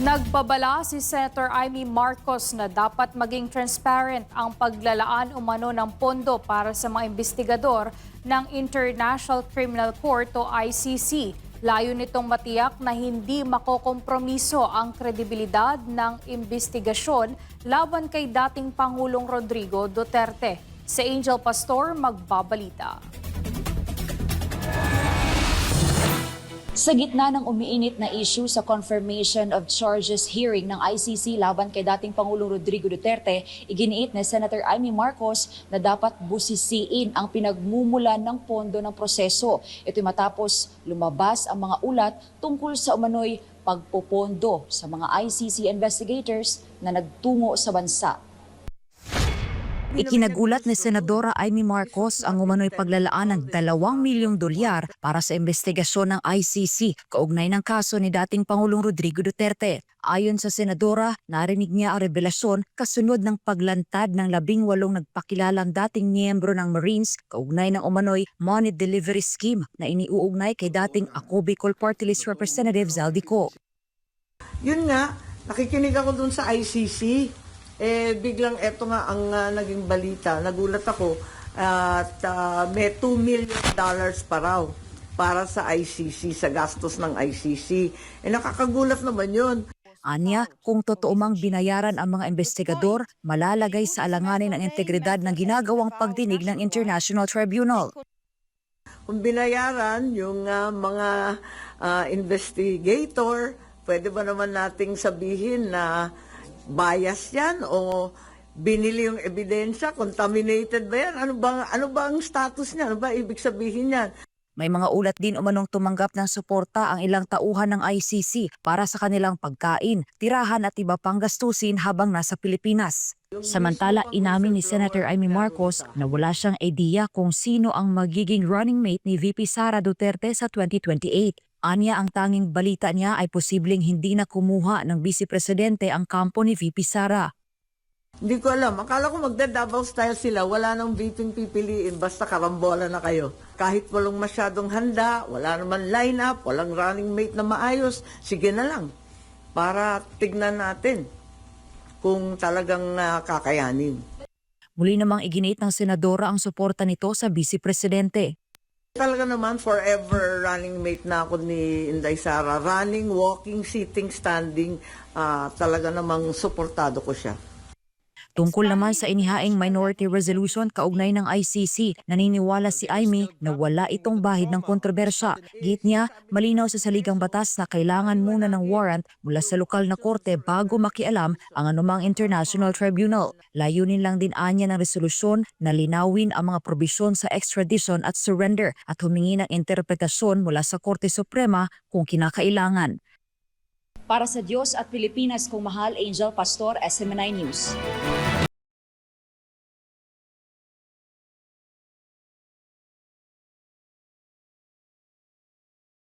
Nagbabala si Senator Amy Marcos na dapat maging transparent ang paglalaan umano ng pondo para sa mga investigador ng International Criminal Court o ICC. Layo nitong matiyak na hindi makokompromiso ang kredibilidad ng investigasyon laban kay dating Pangulong Rodrigo Duterte. Si Angel Pastor magbabalita. Sa gitna ng umiinit na issue sa confirmation of charges hearing ng ICC laban kay dating Pangulong Rodrigo Duterte, iginiit ni Senator Amy Marcos na dapat busisiin ang pinagmumulan ng pondo ng proseso. Ito'y matapos lumabas ang mga ulat tungkol sa umano'y pagpopondo sa mga ICC investigators na nagtungo sa bansa. Ikinagulat ni Senadora Amy Marcos ang umano'y paglalaan ng 2 milyong dolyar para sa investigasyon ng ICC kaugnay ng kaso ni dating Pangulong Rodrigo Duterte. Ayon sa Senadora, narinig niya ang revelasyon kasunod ng paglantad ng 18 nagpakilalang dating miyembro ng Marines kaugnay ng umano'y money delivery scheme na iniuugnay kay dating Ako Bicol Party List Representative Zaldico. Yun nga, nakikinig ako dun sa ICC. Biglang eto nga ang naging balita. Nagulat ako at may $2 million pa raw para sa ICC, sa gastos ng ICC. Nakakagulat naman yun. Anya, kung totoo mang binayaran ang mga investigador, malalagay sa alanganin ang integridad ng ginagawang pagdinig ng International Tribunal. Kung binayaran yung mga investigator, pwede ba naman nating sabihin na bias yan o binili yung ebidensya, contaminated ba yan? Ano ba ang status niya? Ano ba ibig sabihin yan? May mga ulat din umanong tumanggap ng suporta ang ilang tauhan ng ICC para sa kanilang pagkain, tirahan at iba pang gastusin habang nasa Pilipinas. Samantala, inamin ni Senator Amy Marcos na wala siyang ideya kung sino ang magiging running mate ni VP Sara Duterte sa 2028. Anya, ang tanging balita niya ay posibleng hindi na kumuha ng Vice Presidente ang kampo ni VP Sara. Hindi ko alam. Akala ko magda-Davao style sila. Wala nang VP pipiliin. Basta karambola na kayo. Kahit walang masyadong handa, wala naman line-up, walang running mate na maayos, sige na lang. Para tignan natin kung talagang kakayanin. Muli namang iginit ng Senadora ang suporta nito sa Vice Presidente. Talaga naman, forever running mate na ako ni Inday Sara. Running, walking, sitting, standing, talaga namang suportado ko siya. Tungkol naman sa inihaing minority resolution kaugnay ng ICC, naniniwala si Amy na wala itong bahid ng kontrobersya. Git niya, malinaw sa saligang batas na kailangan muna ng warrant mula sa lokal na korte bago makialam ang anumang international tribunal. Layunin lang din anya ng resolusyon na linawin ang mga probisyon sa extradition at surrender at humingi ng interpretasyon mula sa Korte Suprema kung kinakailangan. Para sa Diyos at Pilipinas kong mahal, Angel Pastor, SMNI News.